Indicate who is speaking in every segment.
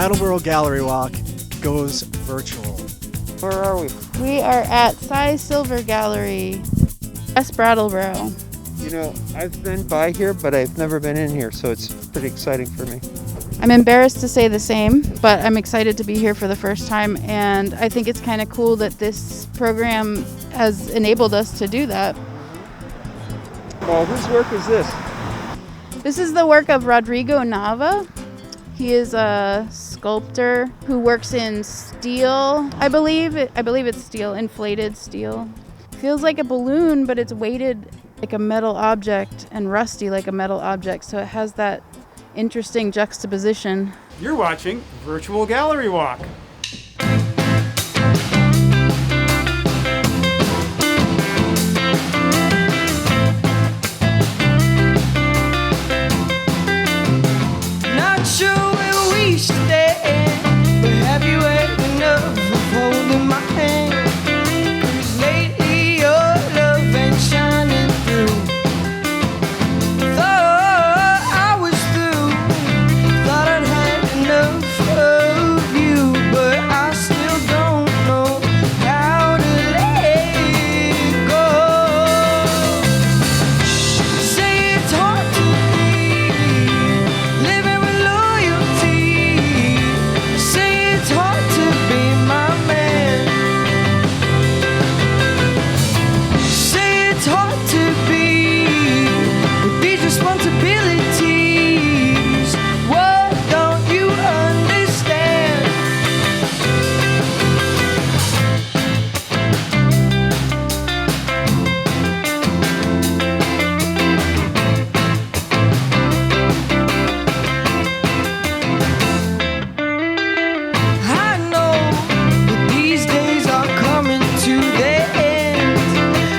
Speaker 1: Brattleboro Gallery Walk goes virtual.
Speaker 2: Where are we?
Speaker 3: We are at Cy Silver Gallery, West Brattleboro.
Speaker 2: You know, I've been by here, but I've never been in here, so it's pretty exciting for me.
Speaker 3: I'm embarrassed to say the same, but I'm excited to be here for the first time, and I think it's kind of cool that this program has enabled us to do that.
Speaker 2: Well, whose work is this?
Speaker 3: This is the work of Rodrigo Nava. He is a sculptor who works in steel. I believe it's steel, inflated steel. Feels like a balloon, but it's weighted like a metal object and rusty like a metal object, so it has that interesting juxtaposition.
Speaker 4: You're watching Virtual Gallery Walk.
Speaker 5: Not sure where we stand, but have you had enough of holding my hand? 'Cause lately your love ain't shining through. Thought I was through, thought I'd had enough of you, but I still don't know how to let go. Say it's hard to be living with loyalty. Say it's hard to be my man. Say it's hard to be with these responsibilities. What don't you understand? I know that these days are coming to their end.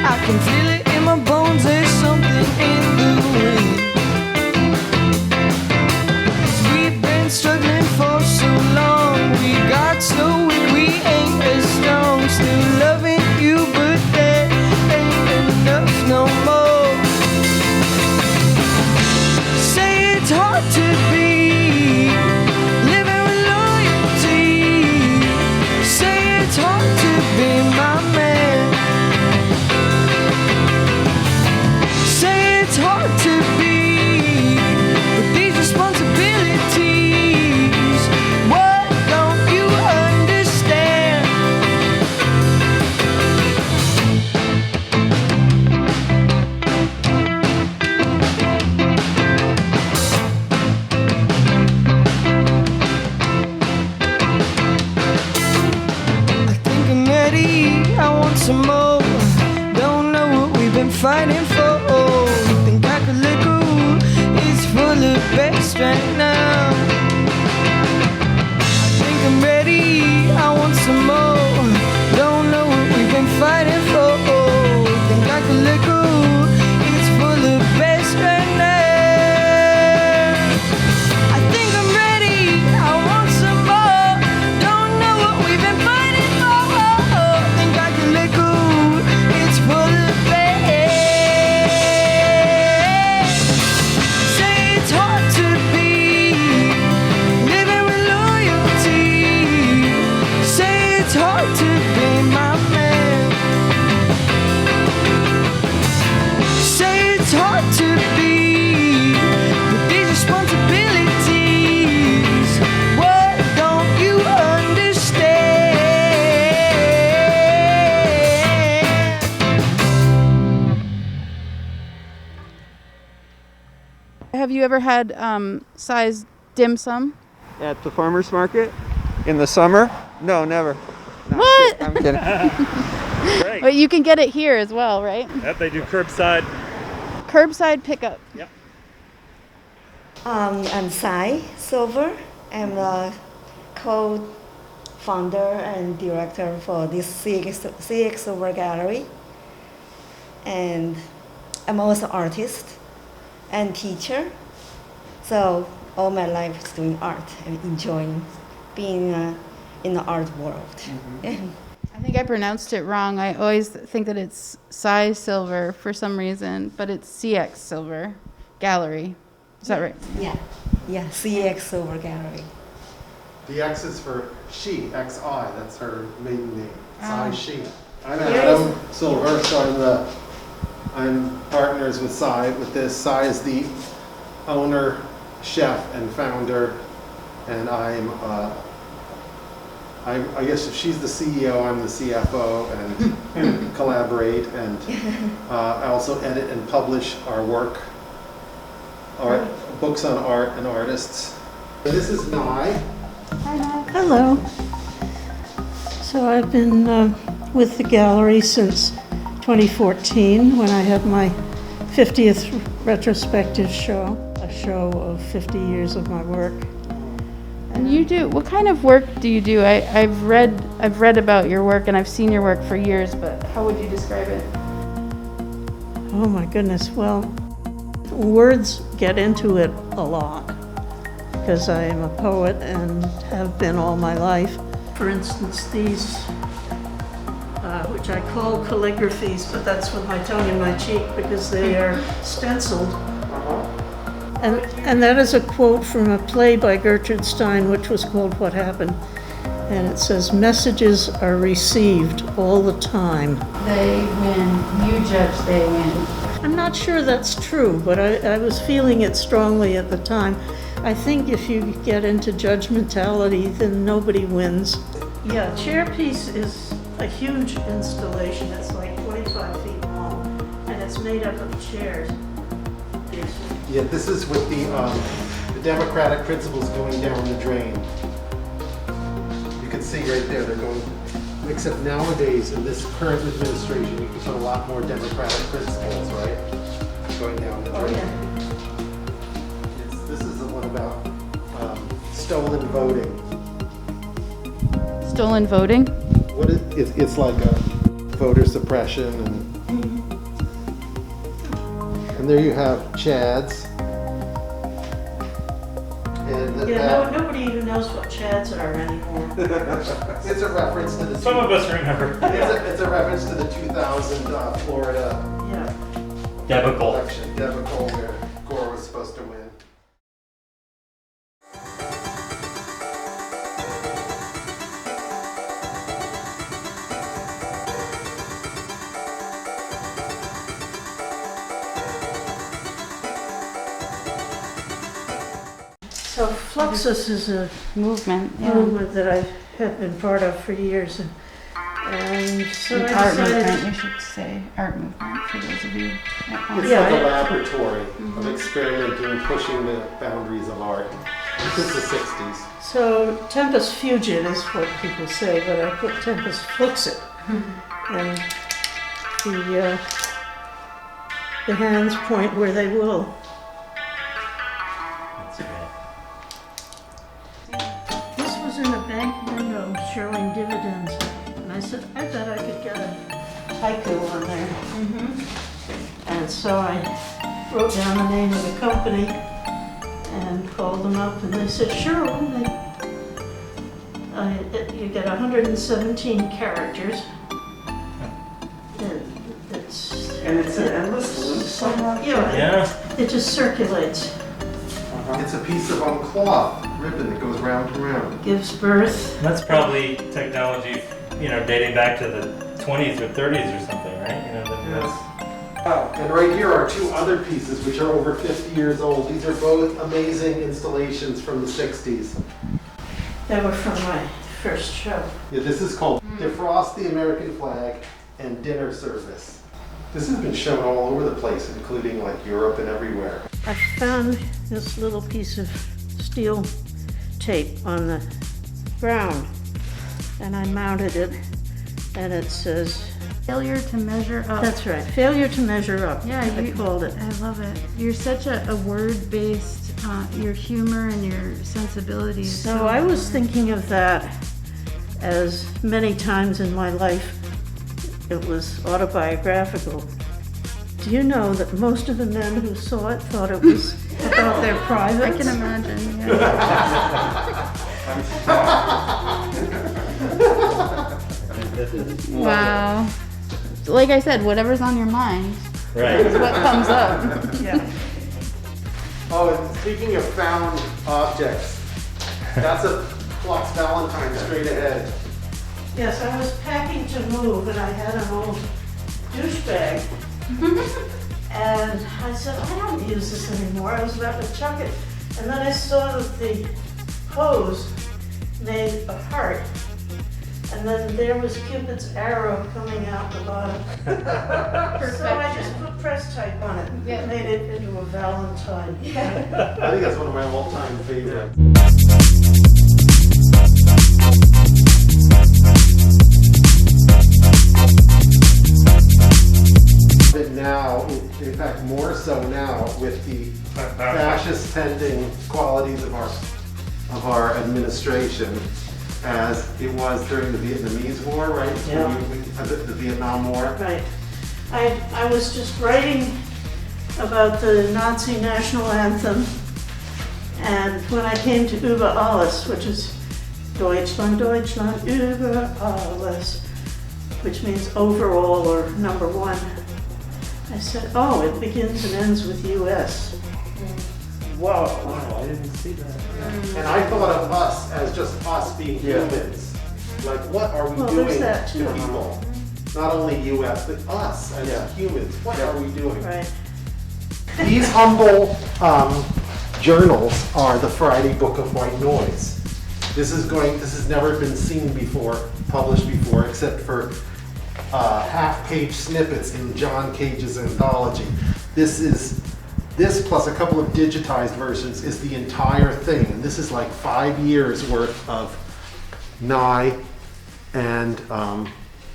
Speaker 5: I can feel it in my bones, there's something in the wind. 'Cause we've been struggling for so long, we got so weak, we ain't as strong. Still loving you, but that ain't enough no more. Say it's hard to be living with loyalty. Say it's hard to be my man. Say it's hard to be with these responsibilities. What don't you understand? I think I'm ready, I want some more. Don't know what we've been fighting for. Think I could let go, it's full of best right now. I think I'm ready, I want some more. Don't know what we've been fighting for. Think I could let go, it's full of best right now. I think I'm ready, I want some more. Don't know what we've been fighting for. Think I can let go, it's full of best. Say it's hard to be living with loyalty. Say it's hard to be my man. Say it's hard to be with these responsibilities. What don't you understand?
Speaker 3: Have you ever had Cy's dim sum?
Speaker 2: At the farmer's market in the summer? No, never. No,
Speaker 3: What?
Speaker 2: I'm kidding.
Speaker 4: Great.
Speaker 3: But you can get it here as well, right?
Speaker 4: Yep, they do curbside.
Speaker 3: Curbside pickup.
Speaker 4: Yep.
Speaker 6: I'm Cy Silver. I'm the co-founder and director for this CX Silver Gallery. And I'm also artist and teacher. So all my life is doing art and enjoying being in the art world.
Speaker 3: I think I pronounced it wrong. I always think that it's Cy Silver for some reason, but it's CX Silver Gallery. Is that right?
Speaker 6: Yeah, CX Silver Gallery.
Speaker 7: The X is for she, X-I, that's her maiden name. Sai She. I'm
Speaker 3: Yes.
Speaker 7: Adam Silver, so I'm partners with Sai with this. Sai is the owner, chef, and founder, and I guess if she's the CEO, I'm the CFO, and collaborate, and I also edit and publish our work, our books on art and artists. This is Nye.
Speaker 8: Hello. So I've been with the gallery since 2014 when I had my 50th retrospective show, a show of 50 years of my work.
Speaker 3: And you do, what kind of work do you do? I've read about your work and I've seen your work for years, but how would you describe it?
Speaker 8: Oh my goodness, well, words get into it a lot because I am a poet and have been all my life. For instance, these, which I call calligraphies, but that's with my tongue in my cheek because they are stenciled. And that is a quote from a play by Gertrude Stein, which was called What Happened. And it says, messages are received all the time.
Speaker 3: They win. You judge, they win.
Speaker 8: I'm not sure that's true, but I was feeling it strongly at the time. I think if you get into judgmentality, then nobody wins. Yeah, Chairpiece is a huge installation. It's like 45 feet long, and it's made up of chairs.
Speaker 7: Yeah, this is with the democratic principles going down the drain. You can see right there, they're going, except nowadays in this current administration, you can put a lot more democratic principles, right? Going down the drain. This is the one about stolen voting.
Speaker 3: Stolen voting?
Speaker 7: What is, it's like a voter suppression and there you have Chads. And
Speaker 8: Yeah, nobody even knows what Chads are anymore.
Speaker 7: it's a reference to the
Speaker 4: Some of us remember.
Speaker 7: it's a reference to the 2000 Florida
Speaker 8: Yeah.
Speaker 4: Debacle.
Speaker 7: election, debacle, where Gore was supposed to win.
Speaker 8: So Fluxus is a
Speaker 3: Movement,
Speaker 8: movement that I have been part of for years. And so I
Speaker 3: Art
Speaker 8: decided,
Speaker 3: movement, you should say. Art movement, for those of you at home.
Speaker 7: It's
Speaker 8: Yeah,
Speaker 7: like a
Speaker 8: I-
Speaker 7: laboratory of experimenting and pushing the boundaries of art since the 60s.
Speaker 8: so Tempus Fugit is what people say, but I put Tempus Fluxit. And the hands point where they will. This was in a bank window showing dividends, and I said, I bet I could get a haiku on there. And so I wrote down the name of the company and called them up, and they said, sure. You get 117 characters.
Speaker 2: And it's an endless loop.
Speaker 8: Yeah, it just circulates,
Speaker 7: It's a piece of cloth ribbon that goes round and round.
Speaker 8: gives birth.
Speaker 4: That's probably technology, dating back to the 20s or 30s or something, right? That's
Speaker 7: And right here are two other pieces which are over 50 years old. These are both amazing installations from the 60s.
Speaker 8: They were from my first show.
Speaker 7: Yeah, this is called Defrost the American Flag and Dinner Service. This has been shown all over the place, including like Europe and everywhere.
Speaker 8: I found this little piece of steel tape on the ground, and I mounted it, and it says,
Speaker 3: Failure to measure up.
Speaker 8: that's right, failure to measure up.
Speaker 3: Yeah,
Speaker 8: I called it.
Speaker 3: I love it. You're such a word-based, your humor and your sensibility is
Speaker 8: So I was thinking of that as many times in my life it was autobiographical. Do you know that most of the men who saw it thought it was about their privates?
Speaker 3: I can imagine, yeah. Wow. Like I said, whatever's on your mind
Speaker 4: right.
Speaker 3: is what comes up.
Speaker 8: Yeah.
Speaker 7: Oh, and speaking of found objects, that's a Flux Valentine straight ahead.
Speaker 8: Yes, I was packing to move and I had an old douchebag. And I said, I don't use this anymore. I was about to chuck it. And then I saw that the hose made a heart. And then there was Cupid's arrow coming out the bottom. So I just put press type on it.
Speaker 3: Yeah.
Speaker 8: Made it into a Valentine.
Speaker 7: I think that's one of my all-time favorites. But now, in fact, more so now with the fascist-tending qualities of our administration, as it was during the Vietnamese War, right?
Speaker 8: Yeah.
Speaker 7: The Vietnam War.
Speaker 8: Right. I was just writing about the Nazi national anthem, and when I came to Über alles, which is Deutschland, Deutschland, über alles, which means overall or number one, I said, oh, it begins and ends with US.
Speaker 7: Whoa.
Speaker 2: Wow, I didn't see that.
Speaker 7: And I thought of us as just us being humans. Like, what are we
Speaker 8: Well,
Speaker 7: doing
Speaker 8: there's that
Speaker 7: to
Speaker 8: too.
Speaker 7: people? Not only US, but us as humans. What are we doing?
Speaker 8: Right.
Speaker 7: These humble journals are the Friday Book of White Noise. This has never been seen before, published before, except for half-page snippets in John Cage's anthology. This plus a couple of digitized versions is the entire thing, and this is like 5 years worth of Nye and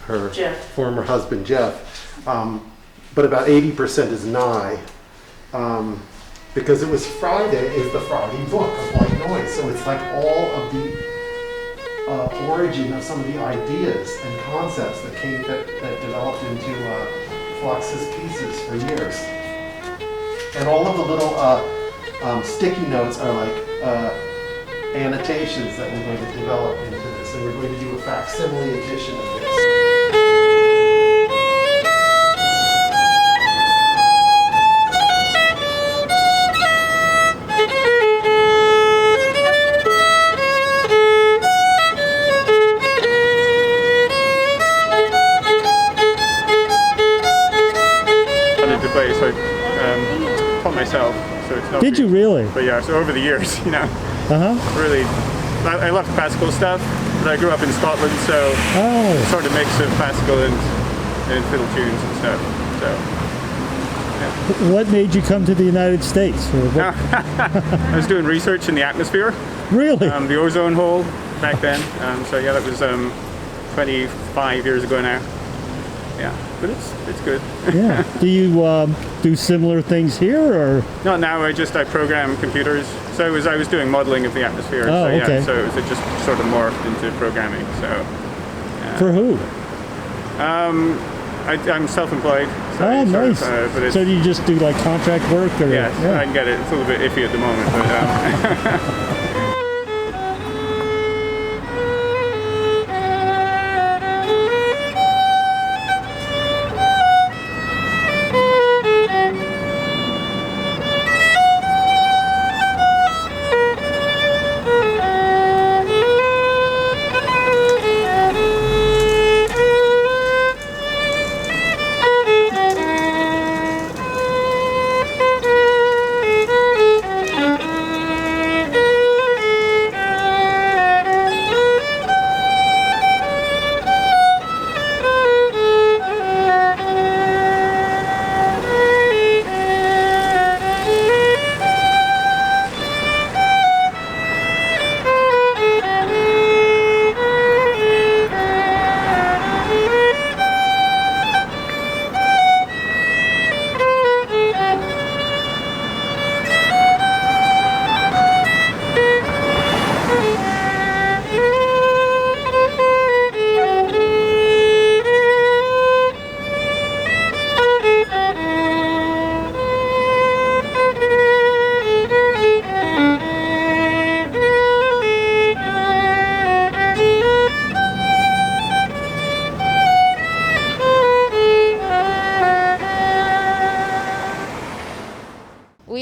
Speaker 7: her
Speaker 8: Jeff.
Speaker 7: former husband Jeff, but about 80% is Nye, because it was Friday is the Friday Book of White Noise, so it's like all of the origin of some of the ideas and concepts that developed into Flux's pieces for years. And all of the little sticky notes are like annotations that we're going to develop into this, and we're going to do a facsimile edition of this.
Speaker 9: To play, so I taught myself. So it's not.
Speaker 10: Did you really?
Speaker 9: But yeah, so over the years,
Speaker 10: Uh-huh.
Speaker 9: really, I love classical stuff. But I grew up in Scotland, so
Speaker 10: Oh.
Speaker 9: sort of mix of classical and fiddle tunes and stuff. So
Speaker 10: What made you come to the United States? Or what-
Speaker 9: I was doing research in the atmosphere,
Speaker 10: Really?
Speaker 9: the ozone hole back then. So yeah, that was 25 years ago now. Yeah, but it's good.
Speaker 10: Yeah. Do you do similar things here, or?
Speaker 9: Not now. I program computers. So I was doing modeling of the atmosphere.
Speaker 10: Oh,
Speaker 9: so yeah,
Speaker 10: okay.
Speaker 9: so it just sort of morphed into programming. So
Speaker 10: For who?
Speaker 9: I'm self-employed. So
Speaker 10: Oh,
Speaker 9: I sort
Speaker 10: nice.
Speaker 9: of, but it's,
Speaker 10: So do you just do like contract work, or?
Speaker 9: yes, I can get it. It's a little bit iffy at the moment, but.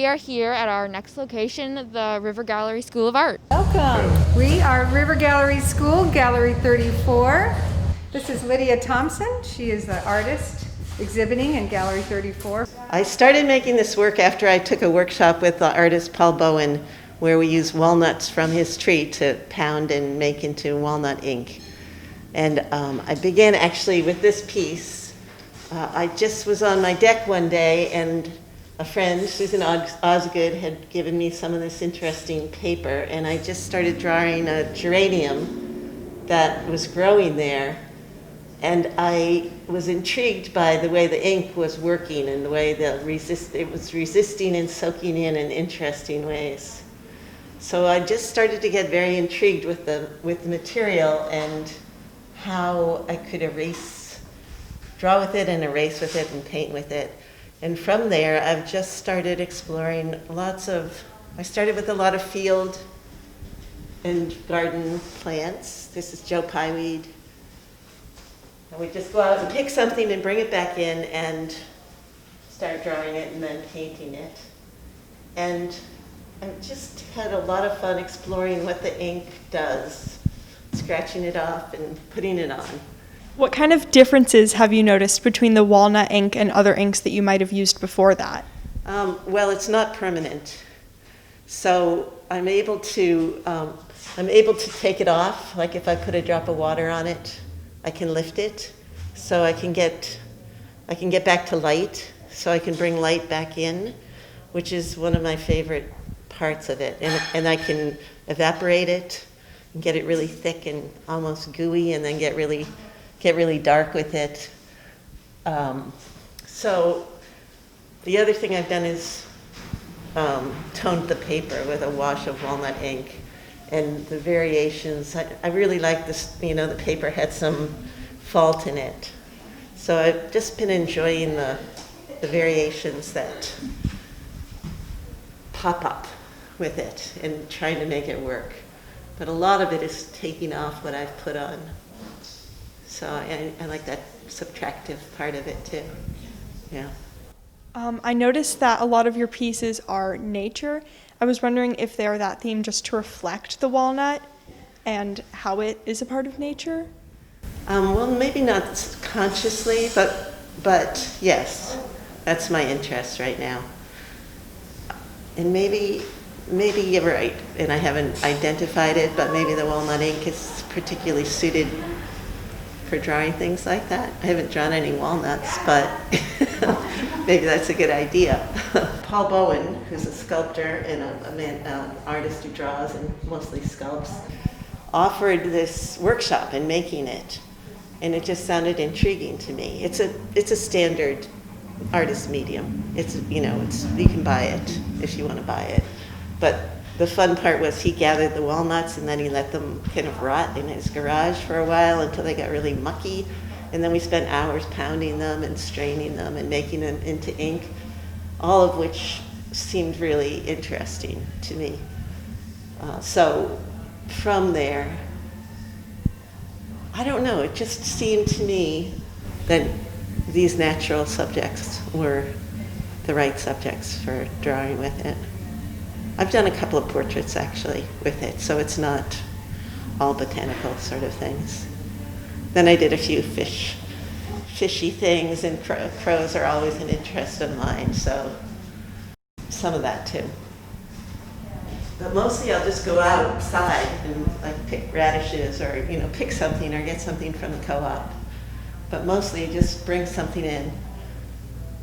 Speaker 11: are here at our next location, the River Gallery School of Art.
Speaker 12: Welcome. We are River Gallery School, Gallery 34. This is Lydia Thompson. She is the artist exhibiting in Gallery 34.
Speaker 13: I started making this work after I took a workshop with the artist Paul Bowen, where we use walnuts from his tree to pound and make into walnut ink. And I began actually with this piece. I just was on my deck one day, and a friend, Susan Osgood, had given me some of this interesting paper, and I just started drawing a geranium that was growing there. And I was intrigued by the way the ink was working and the way it was resisting and soaking in interesting ways. So I just started to get very intrigued with the material and how I could draw with it and erase with it and paint with it. And from there, I've just started exploring I started with a lot of field and garden plants. This is Joe Pyeweed. And we just go out and pick something and bring it back in and start drawing it and then painting it. And I've just had a lot of fun exploring what the ink does, scratching it off and putting it on.
Speaker 14: What kind of differences have you noticed between the walnut ink and other inks that you might have used before that?
Speaker 13: Well, it's not permanent. So I'm able to take it off. Like if I put a drop of water on it, I can lift it, so I can get back to light, so I can bring light back in, which is one of my favorite parts of it. And I can evaporate it and get it really thick and almost gooey, and then get really dark with it. So the other thing I've done is toned the paper with a wash of walnut ink. And the variations, I really like this, the paper had some fault in it. So I've just been enjoying the variations that pop up with it and trying to make it work. But a lot of it is taking off what I've put on. So I like that subtractive part of it too. Yeah.
Speaker 14: I noticed that a lot of your pieces are nature. I was wondering if they're that theme just to reflect the walnut and how it is a part of nature?
Speaker 13: Well, maybe not consciously, but yes, that's my interest right now. And maybe you're right, and I haven't identified it, but maybe the walnut ink is particularly suited for drawing things like that. I haven't drawn any walnuts, but maybe that's a good idea. Paul Bowen, who's a sculptor and an artist who draws and mostly sculpts, offered this workshop in making it, and it just sounded intriguing to me. It's a standard artist medium. You can buy it if you want to buy it, but the fun part was he gathered the walnuts and then he let them kind of rot in his garage for a while until they got really mucky. And then we spent hours pounding them and straining them and making them into ink, all of which seemed really interesting to me. So from there, I don't know, it just seemed to me that these natural subjects were the right subjects for drawing with it. I've done a couple of portraits actually with it, so it's not all botanical sort of things. Then I did a few fishy things, and crows are always an interest of mine, so some of that too. But mostly I'll just go outside and pick radishes or pick something or get something from the co-op. But mostly just bring something in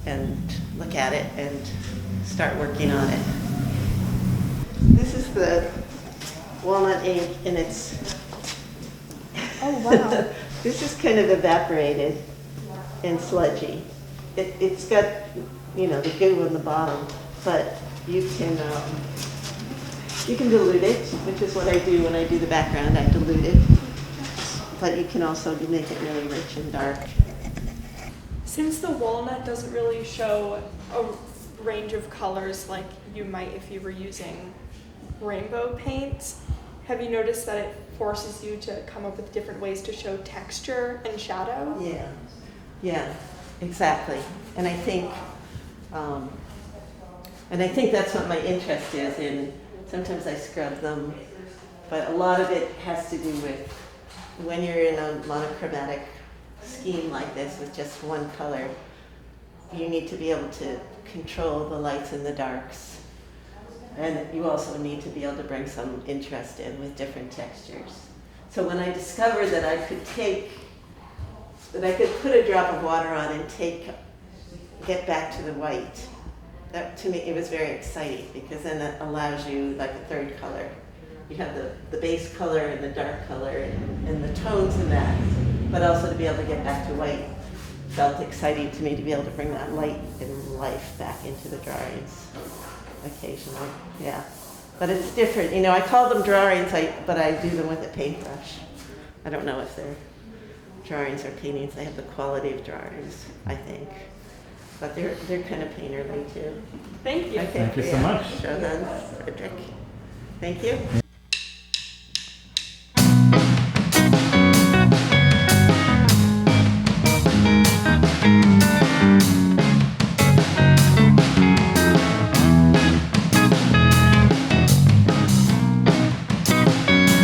Speaker 13: and look at it and start working on it. This is the walnut ink, and it's
Speaker 14: oh wow.
Speaker 13: This is kind of evaporated and sludgy. It's got the goo on the bottom, but you can dilute it, which is what I do when I do the background. I dilute it, but you can also make it really rich and dark.
Speaker 14: Since the walnut doesn't really show a range of colors like you might if you were using rainbow paints, have you noticed that it forces you to come up with different ways to show texture and shadow?
Speaker 13: Yeah, exactly. And I And I think that's what my interest is in. Sometimes I scrub them, but a lot of it has to do with when you're in a monochromatic scheme like this with just one color, you need to be able to control the lights and the darks. And you also need to be able to bring some interest in with different textures. So when I discovered that I could put a drop of water on and get back to the white, that to me, it was very exciting because then it allows you like a third color. You have the base color and the dark color and the tones in that, but also to be able to get back to white felt exciting to me to be able to bring that light and life back into the drawings occasionally, yeah. But it's different, you know, I call them drawings, but I do them with a paintbrush. I don't know if they're drawings or paintings, they have the quality of drawings, I think. But they're kind of painterly too.
Speaker 14: Thank you.
Speaker 13: Okay,
Speaker 10: Thank you so much.
Speaker 13: Shonan, Frederick. Thank you.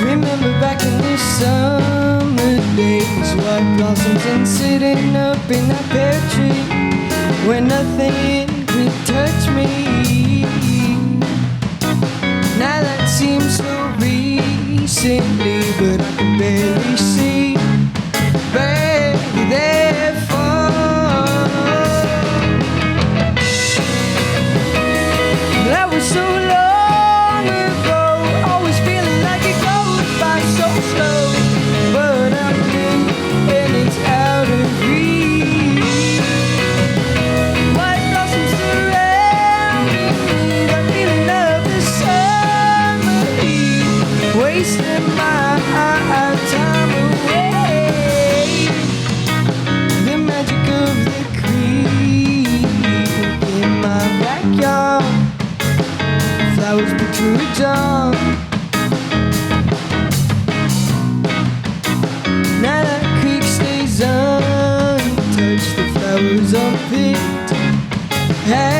Speaker 5: Remember back in the summer days, white blossoms and sitting up in that pear tree where nothing could touch me. Now that seems so recently, but I can barely see. Barely there for. That was so long ago, always feeling like it goes by so slow. But I'm in and it's out of reach. White blossoms surrounding me, the feeling of the summer heat, wasting my time away. The magic of the creek in my backyard, flowers bloom through a dawn. Now that creek stays untouched, the flowers unpicked. Hey,